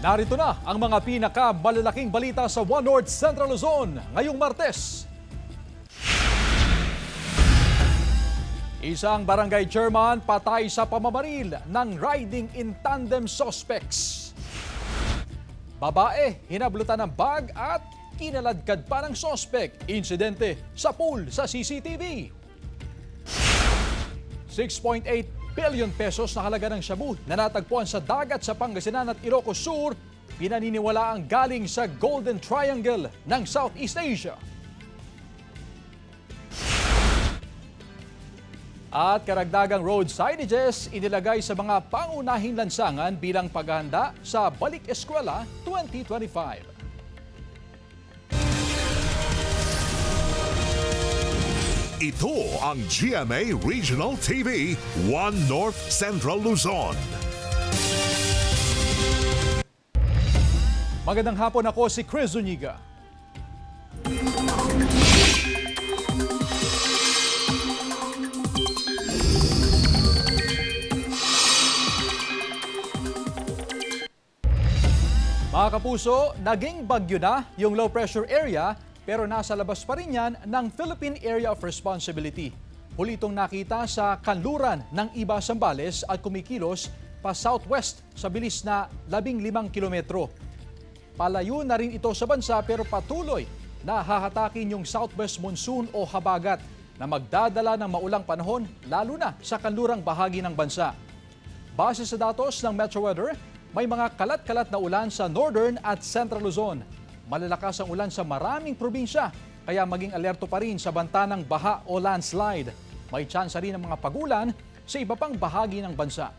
Narito na ang mga pinakamalalaking balita sa One North Central Luzon ngayong Martes. Isang barangay chairman patay sa pamamaril ng riding in tandem suspects. Babae hinablutan ng bag at kinaladkad pa ng suspect. Insidente sa pool sa CCTV. 6.8 billion pesos na halaga ng shabu na natagpuan sa dagat sa Pangasinan at Ilocos Sur, pinaniniwalaang galing sa Golden Triangle ng Southeast Asia. At karagdagang road signages inilagay sa mga pangunahing lansangan bilang paghahanda sa Balik Eskwela 2025. Ito ang GMA Regional TV, One North Central Luzon. Magandang hapon, ako si Chris Zuniga. Mga kapuso, naging bagyo na yung low pressure area pero nasa labas pa rin yan ng Philippine Area of Responsibility. Huli itong nakita sa kanluran ng Iba Zambales at kumikilos pa southwest sa bilis na 15 kilometro. Palayo na rin ito sa bansa pero patuloy na hahatakin yung southwest monsoon o habagat na magdadala ng maulang panahon lalo na sa kanlurang bahagi ng bansa. Base sa datos ng Metro Weather, may mga kalat-kalat na ulan sa northern at central Luzon. Malalakas ang ulan sa maraming probinsya, kaya maging alerto pa rin sa banta ng baha o landslide. May tsansa rin ng mga pagulan sa iba pang bahagi ng bansa.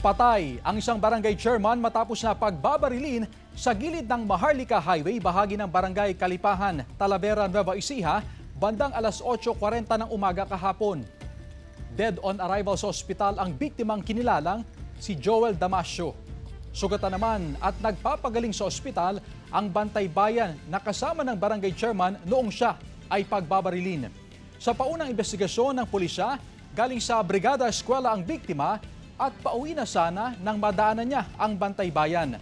Patay ang isang barangay chairman matapos na pagbabarilin sa gilid ng Maharlika Highway, bahagi ng barangay Kalipahan, Talavera, Nueva Ecija, bandang alas 8:40 ng umaga kahapon. Dead on arrival sa ospital ang biktimang kinilalang si Joel Damasio. Sugatan naman at nagpapagaling sa ospital ang Bantay Bayan na kasama ng barangay chairman noong siya ay pagbabarilin. Sa paunang investigasyon ng pulisya, galing sa Brigada Eskwela ang biktima at pauwi na sana nang madaanan niya ang Bantay Bayan.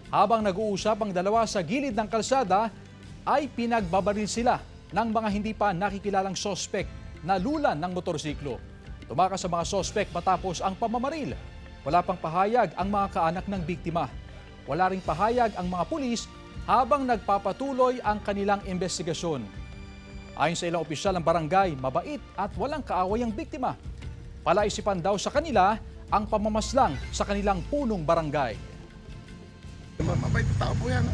Habang nag-uusap ang dalawa sa gilid ng kalsada, ay pinagbabaril sila ng mga hindi pa nakikilalang sospek na lulan ng motorsiklo. Tumakas sa mga sospek matapos ang pamamaril. Wala pang pahayag ang mga kaanak ng biktima. Wala ring pahayag ang mga pulis habang nagpapatuloy ang kanilang investigasyon. Ayon sa ilang opisyal ng barangay, mabait at walang kaaway ang biktima. Palaisipan daw sa kanila ang pamamaslang sa kanilang punong barangay. Mabait na tao po yan.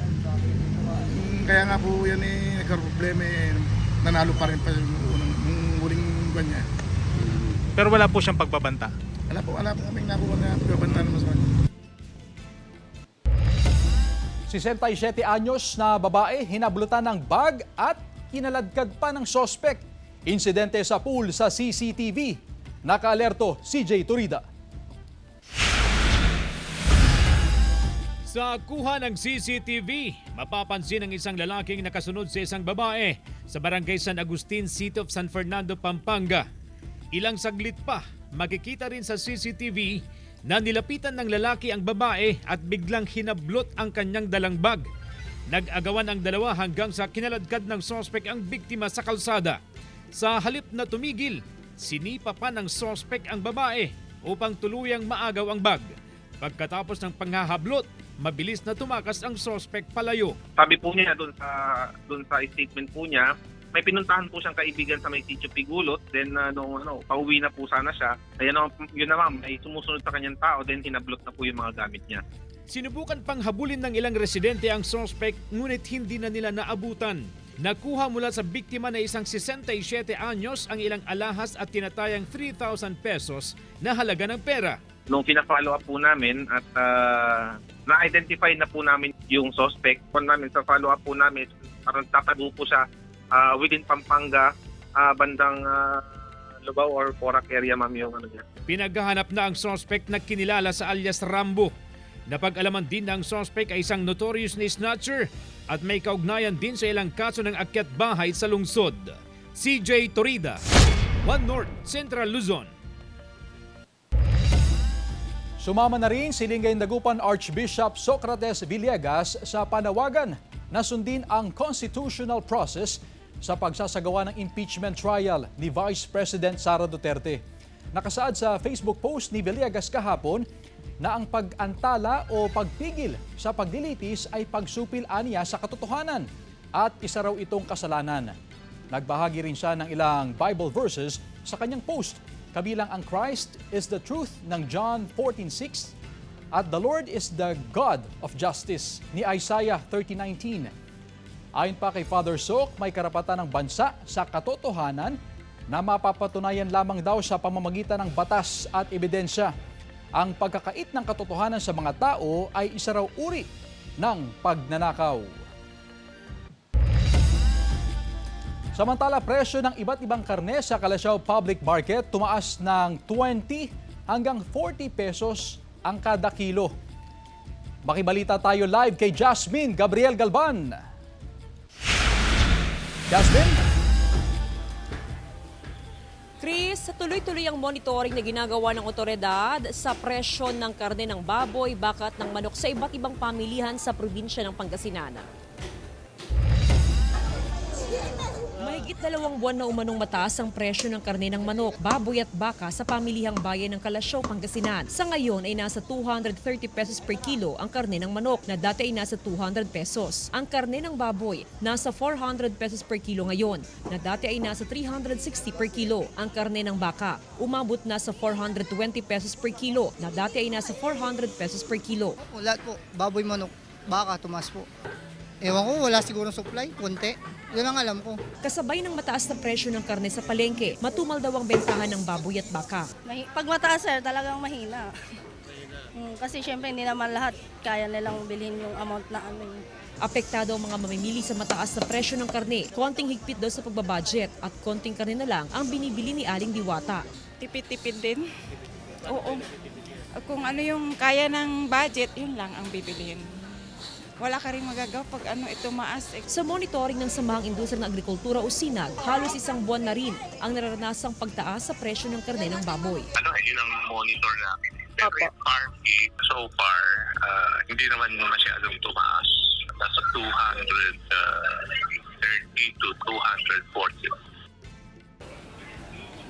Kaya nga po yan nagkaroblema nanalo pa rin pa yung huling buwan niya. Pero wala po siyang pagbabanta. Wala po kaming nakuha na pagbabanta naman sa kanya. 67 anyos na babae hinablutan ng bag at kinaladkad pa ng sospek. Insidente sa pool sa CCTV. Nakaalerto, CJ Turida. Sa kuha ng CCTV, mapapansin ang isang lalaking nakasunod sa isang babae sa barangay San Agustin, City of San Fernando, Pampanga. Ilang saglit pa, makikita rin sa CCTV na nilapitan ng lalaki ang babae at biglang hinablot ang kanyang dalang bag. Nag-agawan ang dalawa hanggang sa kinaladkad ng sospek ang biktima sa kalsada. Sa halip na tumigil, sinipa pa ng sospek ang babae upang tuluyang maagaw ang bag. Pagkatapos ng panghahablot, mabilis na tumakas ang sospek palayo. Sabi po niya doon sa statement po niya, may pinuntahan po siyang kaibigan sa may Sitio Pigulot, then pauwi na po sana siya. Kaya yun naman, may sumusunod sa kanyang tao, then hinablot na po yung mga gamit niya. Sinubukan pang habulin ng ilang residente ang sospek, ngunit hindi na nila naabutan. Nakuha mula sa biktima na isang 67 anyos ang ilang alahas at tinatayang 3,000 pesos na halaga ng pera. Nung pina-follow up po namin at na-identify na po namin yung suspect, sa follow up po namin, parang tatago po siya within Pampanga, bandang Lubao or Porac area, ma'am, yung niya. Pinaghahanap na ang suspect na kinilala sa alias Rambo. Napag-alaman din na ang suspect ay isang notorious na snatcher at may kaugnayan din sa ilang kaso ng akyat bahay sa lungsod. CJ Torida, One North, Central Luzon. Sumama na rin si Lingay Dagupan Archbishop Socrates Villegas sa panawagan na sundin ang constitutional process sa pagsasagawa ng impeachment trial ni Vice President Sara Duterte. Nakasaad sa Facebook post ni Villegas kahapon na ang pag-antala o pagpigil sa paglilitis ay pagsupil aniya sa katotohanan at isa raw itong kasalanan. Nagbahagi rin siya ng ilang Bible verses sa kanyang post, kabilang ang Christ is the truth ng John 14:6 at the Lord is the God of justice ni Isaiah 30:19. Ayon pa kay Father Sok, may karapatan ng bansa sa katotohanan na mapapatunayan lamang daw sa pamamagitan ng batas at ebidensya. Ang pagkakait ng katotohanan sa mga tao ay isa raw uri ng pagnanakaw. Samantala, presyo ng iba't ibang karne sa Calasiao Public Market tumaas ng 20 hanggang 40 pesos ang kada kilo. Makibalita tayo live kay Jasmine Gabriel Galban. Jasmine? Chris, tuloy-tuloy ang monitoring na ginagawa ng otoridad sa presyo ng karne ng baboy, bakat ng manok sa iba't ibang pamilihan sa probinsya ng Pangasinan. Mahigit 2 buwan na umanong mataas ang presyo ng karne ng manok, baboy at baka sa pamilihang bayan ng Calasiao, Pangasinan. Sa ngayon ay nasa 230 pesos per kilo ang karne ng manok na dati ay nasa 200 pesos. Ang karne ng baboy nasa 400 pesos per kilo ngayon na dati ay nasa 360 per kilo. Ang karne ng baka umabot na sa 420 pesos per kilo na dati ay nasa 400 pesos per kilo. Lahat po, baboy, manok, baka, tumas po. Ewan ko, wala sigurong supply, konti. Yun ang alam ko. Kasabay ng mataas na presyo ng karne sa palengke, matumal daw ang bentahan ng baboy at baka. Pag mataas sir, talagang mahina. Kasi syempre hindi naman lahat kaya nilang bilhin yung amount na ano. Apektado ang mga mamimili sa mataas na presyo ng karne. Konting higpit daw sa pagbabudget at konting karne na lang ang binibili ni Aling Diwata. Tipid-tipid din. Oo. Kung ano yung kaya ng budget, yun lang ang bibilihin. Wala ka rin magagawa pag tumaas. Sa monitoring ng Samahang Industriya ng Agrikultura o SINAG, halos 1 buwan na rin ang naranasang pagtaas sa presyo ng karne ng baboy. Yun ang monitor namin. Pero yung RP, so far, hindi naman masyadong tumaas. Nasa 230 to 240.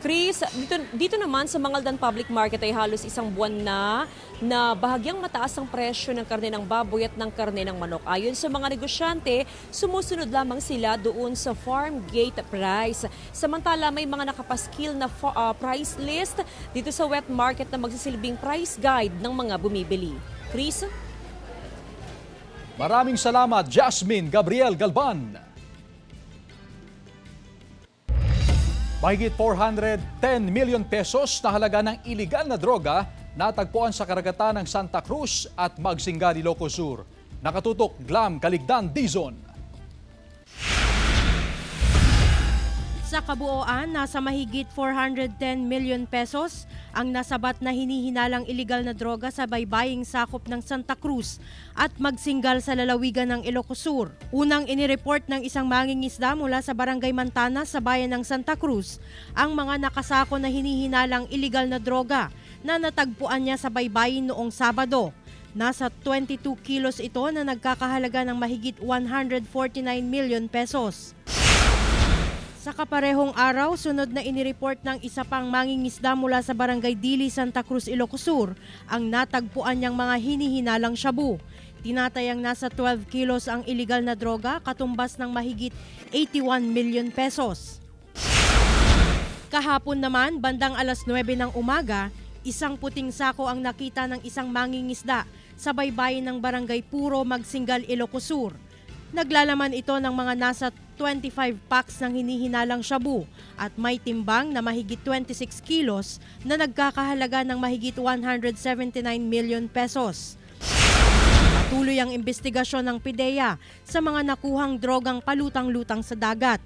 Chris, dito naman sa Mangaldan Public Market ay halos 1 buwan na bahagyang mataas ang presyo ng karne ng baboy at ng karne ng manok. Ayon sa mga negosyante, sumusunod lamang sila doon sa farm gate price. Samantala, may mga nakapaskil na price list dito sa wet market na magsisilbing price guide ng mga bumibili. Chris? Maraming salamat, Jasmine Gabriel Galban. Mahigit 410 million pesos na halaga ng iligal na droga natagpuan sa karagatan ng Santa Cruz at Magsingal, Ilocos Sur. Nakatutok, Glam Caligdan, Dizon. Sa kabuoan, nasa mahigit 410 million pesos ang nasabat na hinihinalang iligal na droga sa baybaying sakop ng Santa Cruz at Magsingal sa lalawigan ng Ilocos Sur. Unang inireport ng isang mangingisda mula sa Barangay Mantana sa bayan ng Santa Cruz ang mga nakasako na hinihinalang iligal na droga na natagpuan niya sa baybayin noong Sabado. Nasa 22 kilos ito na nagkakahalaga ng mahigit 149 million pesos. Sa kaparehong araw, sunod na inireport ng isa pang mangingisda mula sa Barangay Dili, Santa Cruz, Ilocos Sur ang natagpuan niyang mga hinihinalang shabu. Tinatayang nasa 12 kilos ang iligal na droga, katumbas ng mahigit 81 million pesos. Kahapon naman, bandang alas 9 ng umaga, isang puting sako ang nakita ng isang mangingisda sa baybayin ng Barangay Puro, Magsingal, Ilocos Sur. Naglalaman ito ng mga nasa 25 packs ng hinihinalang shabu at may timbang na mahigit 26 kilos na nagkakahalaga ng mahigit 179 million pesos. Patuloy ang investigasyon ng PIDEA sa mga nakuhang drogang palutang-lutang sa dagat.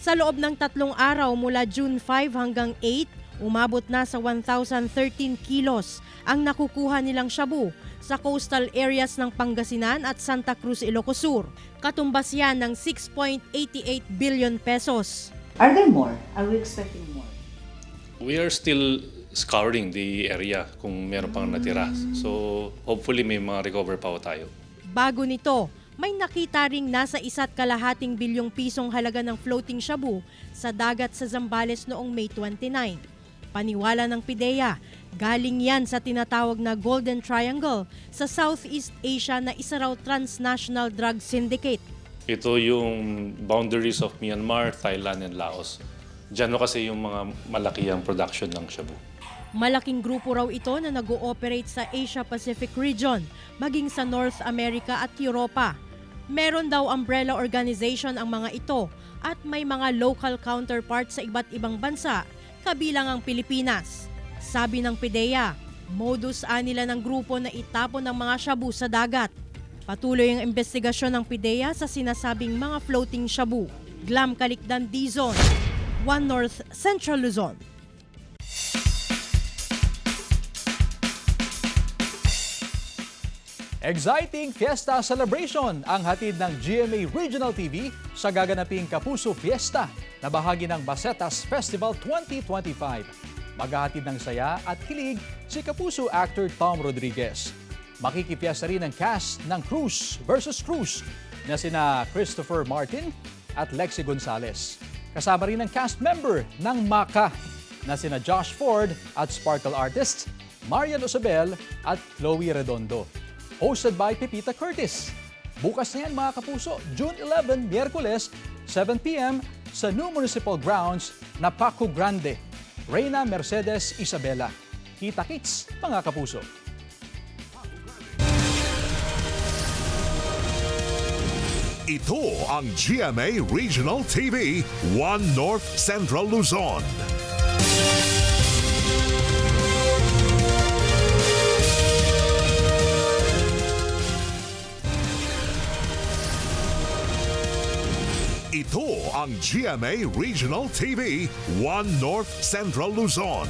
Sa loob ng 3 araw mula June 5 hanggang 8, umabot na sa 1,013 kilos ang nakukuha nilang shabu sa coastal areas ng Pangasinan at Santa Cruz, Ilocos Sur. Katumbas yan ng 6.88 billion pesos. Are there more? Are we expecting more? We are still scouring the area kung meron pang natira. So hopefully may mga recover pa tayo. Bago nito, may nakita ring nasa 1.2 bilyong pisong halaga ng floating shabu sa dagat sa Zambales noong May 29. Paniwala ng PIDEA, galing yan sa tinatawag na Golden Triangle sa Southeast Asia na isa raw transnational drug syndicate. Ito yung boundaries of Myanmar, Thailand, and Laos. Diyan kasi yung mga malaki ang production ng shabu. Malaking grupo raw ito na nag-ooperate sa Asia-Pacific region, maging sa North America at Europa. Meron daw umbrella organization ang mga ito at may mga local counterparts sa iba't ibang bansa, kabilang ang Pilipinas. Sabi ng PIDEA, modus anila ng grupo na itapon ng mga shabu sa dagat. Patuloy ang investigasyon ng PIDEA sa sinasabing mga floating shabu. Glam Calicdan, D-Zone, 1 North Central Luzon. Exciting Fiesta Celebration ang hatid ng GMA Regional TV sa gaganaping Kapuso Fiesta na bahagi ng Basetas Festival 2025. Maghahatid ng saya at kilig si Kapuso actor Tom Rodriguez. Makikipiesta rin ang cast ng Cruz vs. Cruz na sina Christopher Martin at Lexi Gonzalez. Kasama rin ang cast member ng Maka na sina Josh Ford at Sparkle artists Marian Osabel at Chloe Redondo. Hosted by Pepita Curtis. Bukas na yan mga kapuso, June 11, Miyerkules, 7 p.m. sa New Municipal Grounds na Paco Grande, Reyna Mercedes Isabela. Kita-kits mga kapuso. Ito ang GMA Regional TV 1 North Central Luzon. Ito ang GMA Regional TV 1 North Central Luzon.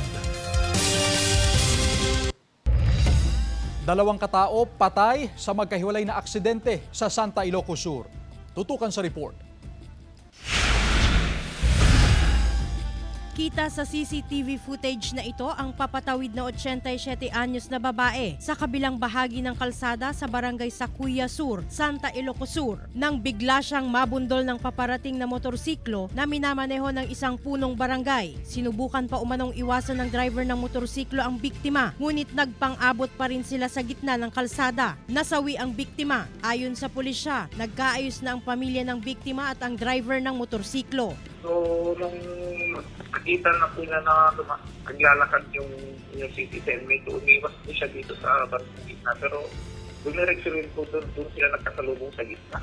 2 katao patay sa magkahiwalay na aksidente sa Santa Ilocos Sur. Tutukan sa report. Kita sa CCTV footage na ito ang papatawid na 87 anyos na babae sa kabilang bahagi ng kalsada sa barangay Sakuya Sur, Santa Ilocos Sur, nang bigla siyang mabundol ng paparating na motorsiklo na minamaneho ng isang punong barangay. Sinubukan pa umanong iwasan ng driver ng motorsiklo ang biktima, ngunit nagpang-abot pa rin sila sa gitna ng kalsada. Nasawi ang biktima. Ayon sa pulisya, nagkaayos na ang pamilya ng biktima at ang driver ng motorsiklo. So, nung nakita na po niya na naglalakad yung citizen, medyo umiwas po siya dito sa barangay gitna. Pero dumiretso rin po doon sila nagkasalubong sa gitna.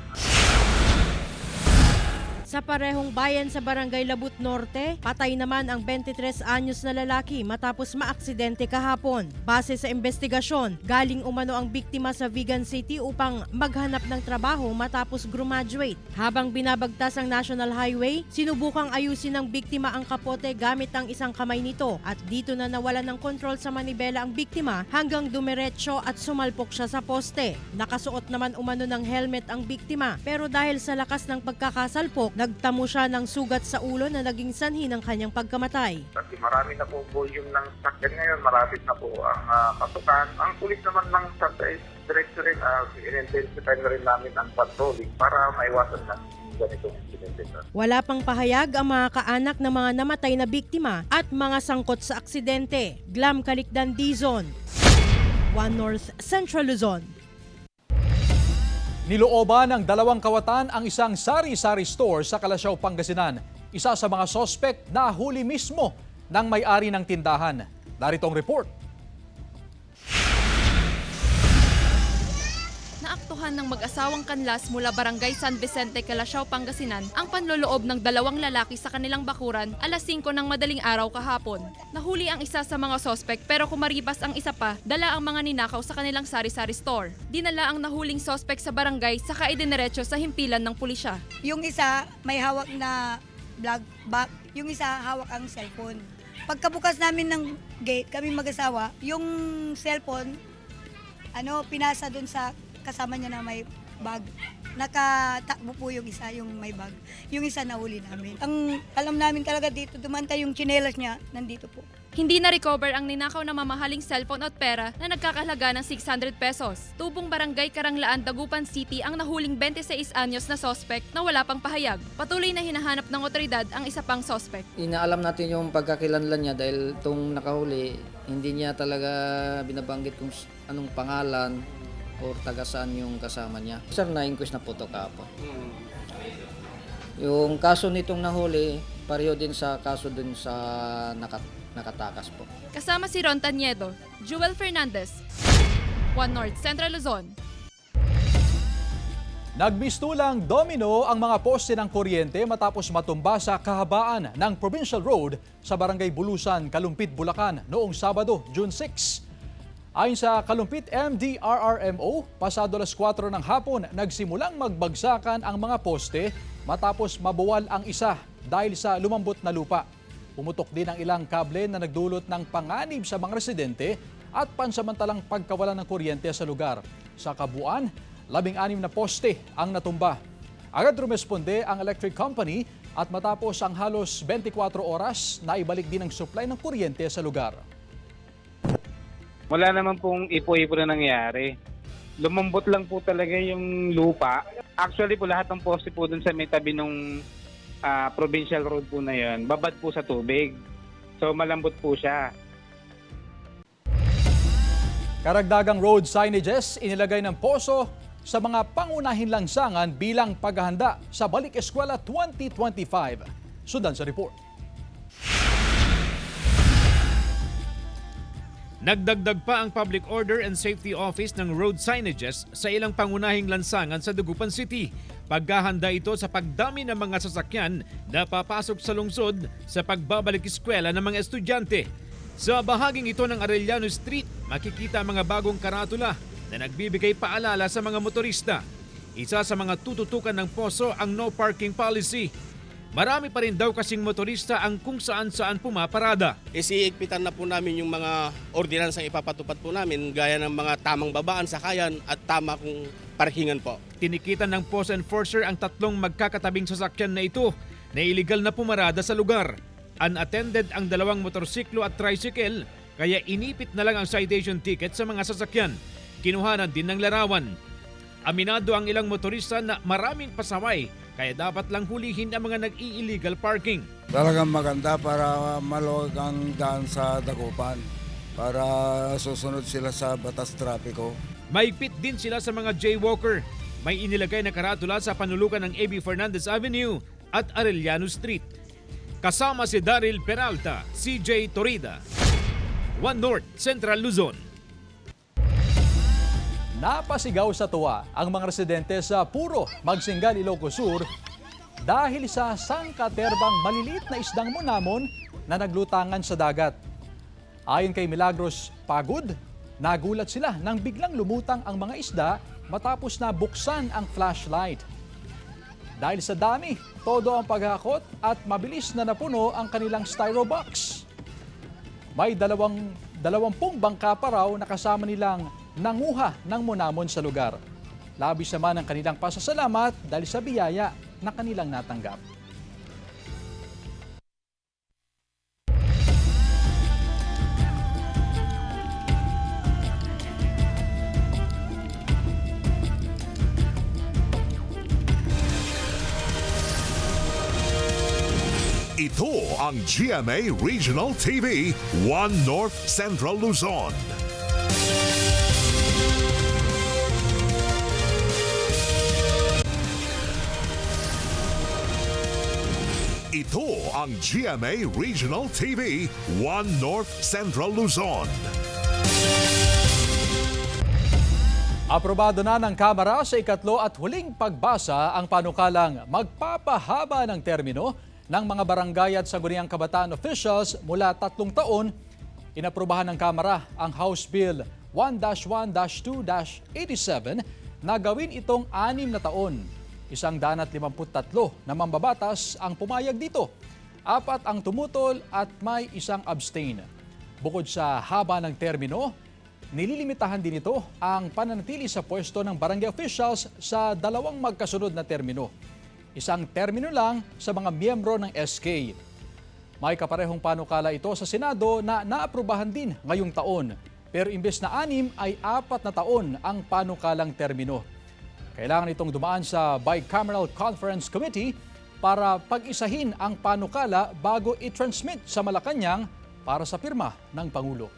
Sa parehong bayan sa Barangay Labut Norte, patay naman ang 23 anyos na lalaki matapos maaksidente kahapon. Base sa investigasyon, galing umano ang biktima sa Vigan City upang maghanap ng trabaho matapos graduate. Habang binabagtas ang National Highway, sinubukang ayusin ng biktima ang kapote gamit ang isang kamay nito at dito na nawalan ng kontrol sa manibela ang biktima hanggang dumiretso at sumalpok siya sa poste. Nakasuot naman umano ng helmet ang biktima pero dahil sa lakas ng pagkakasalpok, nagtamo siya ng sugat sa ulo na naging sanhi ng kanyang pagkamatay. Kasi marami na po volume ng sakyan ngayon, marami na po ang pasukan. Ang pulis naman ng Santa Diretso rin, in-intensify na rin namin ang patrolling para maiwasan na ganitong incident. Wala pang pahayag ang mga kaanak ng mga namatay na biktima at mga sangkot sa aksidente. Glam Calicdan, D-Zone, 1 North Central Luzon. Nilooban ng 2 kawatan ang isang sari-sari store sa Calasiao, Pangasinan. Isa sa mga sospek na huli mismo ng may-ari ng tindahan. Narito ang report. Naaktuhan ng mag-asawang kanlas mula Barangay San Vicente, Calasiao, Pangasinan ang panloloob ng 2 lalaki sa kanilang bakuran alas 5 ng madaling araw kahapon. Nahuli ang isa sa mga sospek pero kumaribas ang isa pa, dala ang mga ninakaw sa kanilang sari-sari store. Dinala ang nahuling sospek sa barangay saka idiniretso sa himpilan ng pulisya. Yung isa may hawak na bag, yung isa hawak ang cellphone. Pagkabukas namin ng gate, kami mag-asawa, yung cellphone, pinasa dun sa kasama niya na may bag. nakatakbo po yung isa, yung may bag. Yung isa nahuli namin. Ang alam namin talaga dito, dumanta yung tsinelas niya, nandito po. Hindi na-recover ang ninakaw na mamahaling cellphone at pera na nagkakahalaga ng 600 pesos. Tubong Barangay Karanglaan, Dagupan City ang nahuling 26 anyos na sospek na wala pang pahayag. Patuloy na hinahanap ng otoridad ang isa pang sospek. Inaalam natin yung pagkakilanlan niya dahil itong nakahuli, hindi niya talaga binabanggit kung anong pangalan o taga saan yung kasama niya. Sir, na-inquest na po ito kahapon. Yung kaso nitong nahuli, pareho din sa kaso dun sa nakatakas po. Kasama si Ron Taniedo, Jewel Fernandez, One North Central Luzon. Nagmistulang domino ang mga poste ng kuryente matapos matumba sa kahabaan ng Provincial Road sa Barangay Bulusan, Kalumpit, Bulacan noong Sabado, June 6. Ayon sa Kalumpit MDRRMO, pasado alas 4 ng hapon nagsimulang magbagsakan ang mga poste matapos mabuwal ang isa dahil sa lumambot na lupa. Pumutok din ang ilang kable na nagdulot ng panganib sa mga residente at pansamantalang pagkawalan ng kuryente sa lugar. Sa kabuuan, 16 na poste ang natumba. Agad rumesponde ang electric company at matapos ang halos 24 oras, naibalik din ang supply ng kuryente sa lugar. Wala naman pong ipo-ipo na nangyari. Lumambot lang po talaga yung lupa. Actually po lahat ng poste po dun sa may tabi nung provincial road po na yun, babad po sa tubig. So malambot po siya. Karagdagang road signages inilagay ng Poso sa mga pangunahing lansangan bilang paghahanda sa Balik Eskwela 2025. Sundan sa report. Nagdagdag pa ang Public Order and Safety Office ng road signages sa ilang pangunahing lansangan sa Dagupan City. Paghahanda ito sa pagdami ng mga sasakyan na papasok sa lungsod sa pagbabalik eskwela ng mga estudyante. Sa bahaging ito ng Arellano Street, makikita ang mga bagong karatula na nagbibigay paalala sa mga motorista. Isa sa mga tututukan ng Poso ang no parking policy. Marami pa rin daw kasing motorista ang kung saan-saan pumaparada. Isiigpitan na po namin yung mga ordinansang ipapatupad po namin gaya ng mga tamang babaan, sakayan at tama kong parkingan po. Tinikitan ng Post Enforcer ang 3 magkakatabing sasakyan na ito na iligal na pumarada sa lugar. Unattended ang 2 motorsiklo at tricycle kaya inipit na lang ang citation ticket sa mga sasakyan. Kinuhanan din ng larawan. Aminado ang ilang motorista na maraming pasaway kaya dapat lang hulihin ang mga nag-i-illegal parking. Talagang maganda para maluwag ang daan sa Dagupan para susunod sila sa batas trapiko. Maigpit din sila sa mga jaywalker. May inilagay na karatula sa panulukan ng A.B. Fernandez Avenue at Arellano Street. Kasama si Daryl Peralta, CJ Torida, One North Central Luzon. Napasigaw sa tuwa ang mga residente sa Puro, Magsingal, Ilocos Sur dahil sa sangkaterbang maliliit na isdang monamon na naglutangan sa dagat. Ayon kay Milagros Pagod, nagulat sila nang biglang lumutang ang mga isda matapos na buksan ang flashlight. Dahil sa dami, todo ang paghakot at mabilis na napuno ang kanilang styro box. May 20 bangka pa raw na kasama nilang nanguha ng monamon sa lugar. Labis naman ang kanilang pasasalamat dahil sa biyaya na kanilang natanggap. Ito ang GMA Regional TV, One North Central Luzon. Ito ang GMA Regional TV, One North Central Luzon. Aprobado na ng Kamara sa ikatlo at huling pagbasa ang panukalang magpapahaba ng termino ng mga barangay at sangguniang kabataan officials mula 3 taon. Inaprubahan ng Kamara ang House Bill 1-1-2-87 na gawin itong 6 na taon. 153 na mambabatas ang pumayag dito. 4 ang tumutol at may 1 abstain. Bukod sa haba ng termino, Nililimitahan din ito ang pananatili sa pwesto ng barangay officials sa dalawang magkasunod na termino. Isang termino lang sa mga miyembro ng SK. May kaparehong panukala ito sa Senado na naaprubahan din ngayong taon. Pero imbes na 6 ay 4 na taon ang panukalang termino. Kailangan itong dumaan sa Bicameral Conference Committee para pag-isahin ang panukala bago i-transmit sa Malacanang para sa pirma ng Pangulo.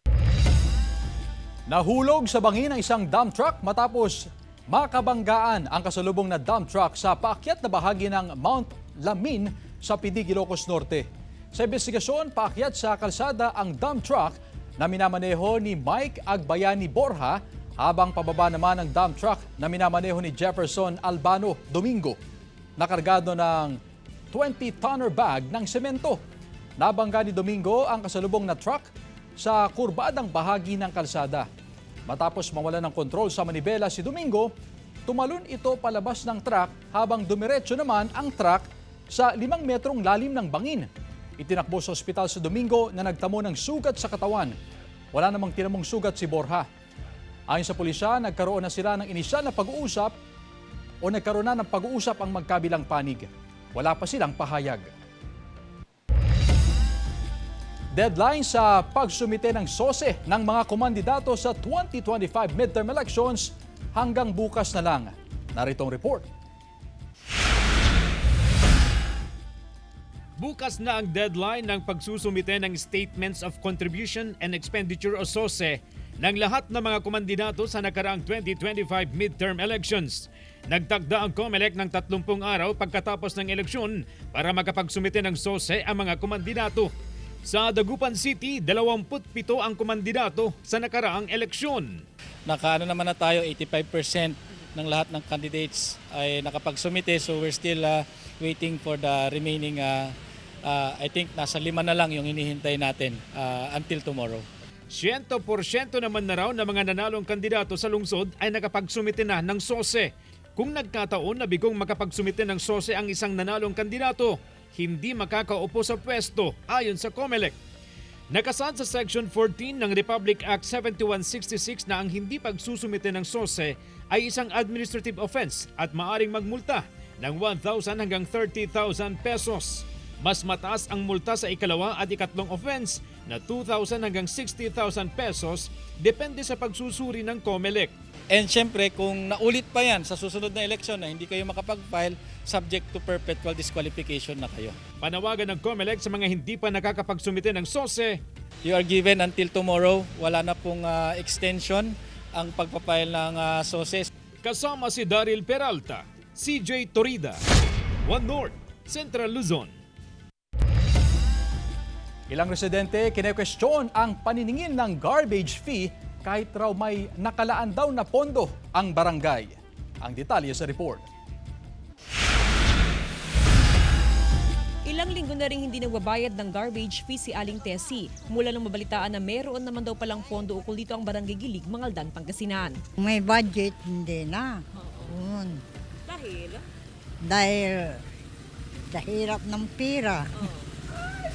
Nahulog sa bangin ang isang dump truck matapos makabanggaan ang kasalubong na dump truck sa paakyat na bahagi ng Mount Lamin sa Pidi, Ilocos Norte. Sa investigasyon, paakyat sa kalsada ang dump truck na minamaneho ni Mike Agbayani Borja habang pababa naman ang dump truck na minamaneho ni Jefferson Albano Domingo. Nakargado ng 20-tonner bag ng semento. Nabangga ni Domingo ang kasalubong na truck sa kurbadang bahagi ng kalsada. Matapos mawalan ng kontrol sa manibela si Domingo, tumalon ito palabas ng truck habang dumiretso naman ang truck sa 5 metrong lalim ng bangin. Itinakbo sa ospital si Domingo na nagtamo ng sugat sa katawan. Wala namang tinamong sugat si Borja. Ayon sa pulisya, nagkaroon na sila ng inisyal na pag-uusap ang magkabilang panig. Wala pa silang pahayag. Deadline sa pagsumite ng SOSE ng mga komandidato sa 2025 midterm elections hanggang bukas na lang. Narito ang report. Bukas na ang deadline ng pagsusumite ng Statements of Contribution and Expenditure o SOSE ng lahat ng mga komandidato sa nakaraang 2025 midterm elections. Nagtakda ang COMELEC ng 30 araw pagkatapos ng eleksyon para makapagsumite ng SOSE ang mga komandidato. Sa Dagupan City, 27 ang komandidato sa nakaraang eleksyon. Nakaano naman na tayo, 85% ng lahat ng candidates ay nakapagsumite, so we're still waiting for the remaining I think nasa 5 na lang yung hinihintay natin until tomorrow. 100% naman na raw na mga nanalong kandidato sa lungsod ay nakapagsumite na ng SOSE. Kung nagkataon na bigong makapagsumite ng SOSE ang isang nanalong kandidato, hindi makakaupo sa pwesto ayon sa COMELEC. Nakasaad sa Section 14 ng Republic Act 7166 na ang hindi pagsusumite ng SOSE ay isang administrative offense at maaring magmulta ng 1,000 hanggang 30,000 pesos. Mas mataas ang multa sa ikalawa at ikatlong offense na 2,000 hanggang 60,000 pesos depende sa pagsusuri ng COMELEC. And syempre, kung naulit pa yan sa susunod na eleksyon na hindi kayo makapag-file, subject to perpetual disqualification na kayo. Panawagan ng COMELEC sa mga hindi pa nakakapagsumite ng SOSE. You are given until tomorrow. Wala na pong extension ang pagpapile ng SOSE. Kasama si Daryl Peralta, CJ Torida, One North, Central Luzon. Ilang residente kine-question ang paniningil ng garbage fee kahit raw may nakalaan daw na pondo ang barangay. Ang detalye sa report. Ilang linggo na rin hindi nagbabayad ng garbage fee si Aling Tessie mula nang mabalitaan na meron naman daw palang pondo ukol dito ang barangay Gilig, Mangaldan, Pangasinan. May budget, hindi na. Dahil hirap ng pira.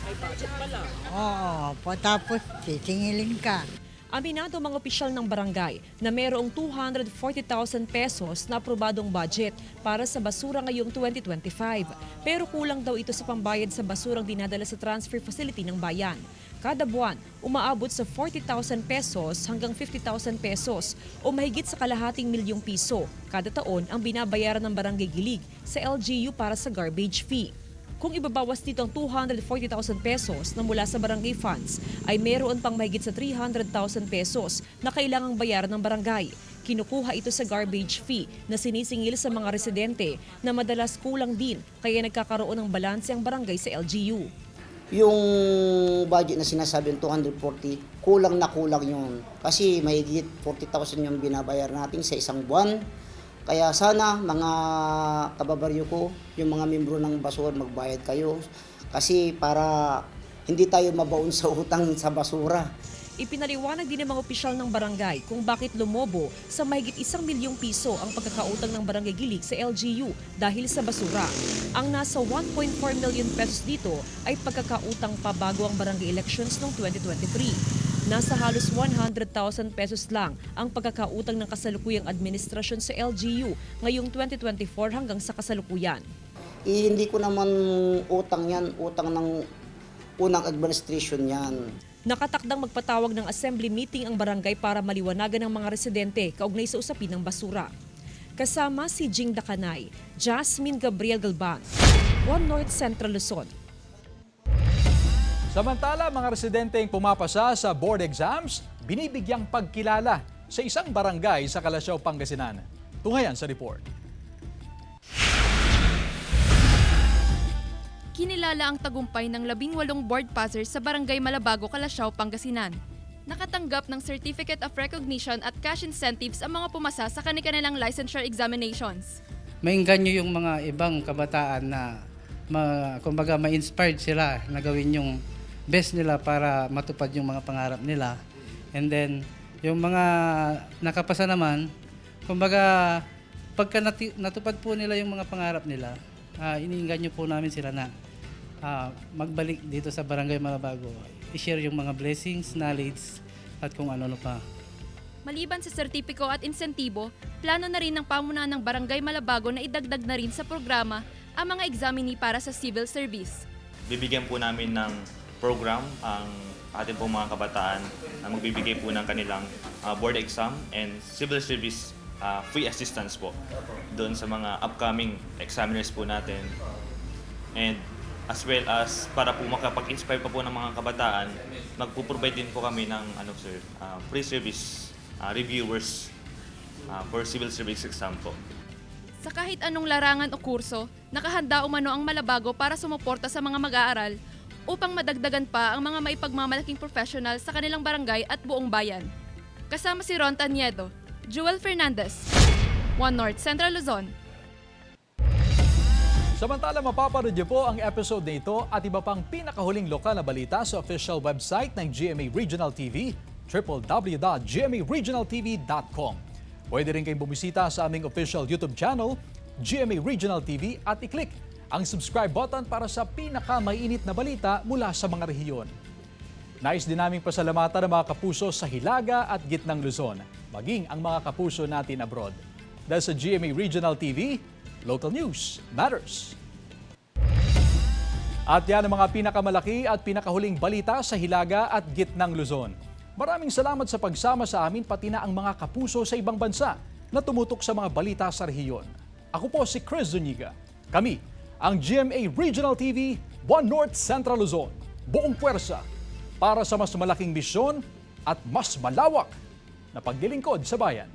May budget pala. Oo, patapos sisingilin ka. Aminado mga opisyal ng barangay na mayroong 240,000 pesos na aprobadong budget para sa basura ngayong 2025. Pero kulang daw ito sa pambayad sa basurang dinadala sa transfer facility ng bayan. Kada buwan, umaabot sa 40,000 pesos hanggang 50,000 pesos o mahigit sa kalahating milyong piso kada taon ang binabayaran ng Barangay Gilig sa LGU para sa garbage fee. Kung ibabawas dito ang 240,000 pesos na mula sa barangay funds, ay meron pang mahigit sa 300,000 pesos na kailangang bayaran ng barangay. Kinukuha ito sa garbage fee na sinisingil sa mga residente na madalas kulang din kaya nagkakaroon ng balanse ang barangay sa LGU. Yung budget na sinasabi ng 240, kulang na kulang yun. Kasi mahigit 40,000 yung binabayar natin sa isang buwan. Kaya sana mga kababaryo ko, yung mga membro ng basura magbayad kayo kasi para hindi tayo mabaon sa utang sa basura. Ipinaliwanag din ng mga opisyal ng barangay kung bakit lumobo sa mahigit 1 milyong piso ang pagkakautang ng Barangay Gilig sa LGU dahil sa basura. Ang nasa 1.4 million pesos dito ay pagkakautang pa bago ang barangay elections noong 2023. Nasa halos 100,000 pesos lang ang pagkakautang ng kasalukuyang administrasyon sa LGU ngayong 2024 hanggang sa kasalukuyan. Hindi ko naman utang yan, utang ng unang administration yan. Nakatakdang magpatawag ng assembly meeting ang barangay para maliwanagan ng mga residente kaugnay sa usapin ng basura. Kasama si Jing Dakanay, Jasmine Gabriel Galban, One North Central Luzon. Samantala, mga residenteng pumapasa sa board exams, binibigyang pagkilala sa isang barangay sa Calasiao, Pangasinan. Tunghayan sa report. Kinilala ang tagumpay ng 18 board passers sa Barangay Malabago, Calasiao, Pangasinan. Nakatanggap ng Certificate of Recognition at cash incentives ang mga pumasa sa kanilang licensure examinations. Maingganyo yung mga ibang kabataan na kumbaga ma-inspired sila na gawin yung best nila para matupad yung mga pangarap nila. And then, yung mga nakapasa naman, kumbaga pagka natupad po nila yung mga pangarap nila, iniingganyo po namin sila na magbalik dito sa Barangay Malabago, i-share yung mga blessings, knowledge, at kung ano pa. Maliban sa sertipiko at insentibo, plano na rin ng pamunuan ng Barangay Malabago na idagdag na rin sa programa ang mga examinee para sa civil service. Bibigyan po namin ng program ang ating pong mga kabataan na magbibigay po ng kanilang board exam and civil service free assistance po doon sa mga upcoming examiners po natin. And as well as para po makapag-inspire pa po ng mga kabataan, magpo-provide din po kami ng free service reviewers for civil service exam po. Sa kahit anong larangan o kurso, nakahanda umano ang Malabago para sumuporta sa mga mag-aaral upang madagdagan pa ang mga maipagmamalaking professional sa kanilang barangay at buong bayan. Kasama si Ron Taniedo, Joel Fernandez, One North Central Luzon. Samantala, mapapanood niyo po ang episode na ito at iba pang pinakahuling lokal na balita sa official website ng GMA Regional TV, www.gmaregionaltv.com. Pwede rin kayong bumisita sa aming official YouTube channel, GMA Regional TV, at i-click ang subscribe button para sa pinakamainit na balita mula sa mga rehiyon. Nais din naming pasalamatan ang mga kapuso sa Hilaga at Gitnang Luzon, maging ang mga kapuso natin abroad. Dahil sa GMA Regional TV, local news matters. At yan ang mga pinakamalaki at pinakahuling balita sa Hilaga at Gitnang Luzon. Maraming salamat sa pagsama sa amin pati na ang mga kapuso sa ibang bansa na tumutok sa mga balita sa rehiyon. Ako po si Chris Zuniga. Kami, ang GMA Regional TV, One North Central Luzon. Buong puwersa para sa mas malaking misyon at mas malawak na paglilingkod sa bayan.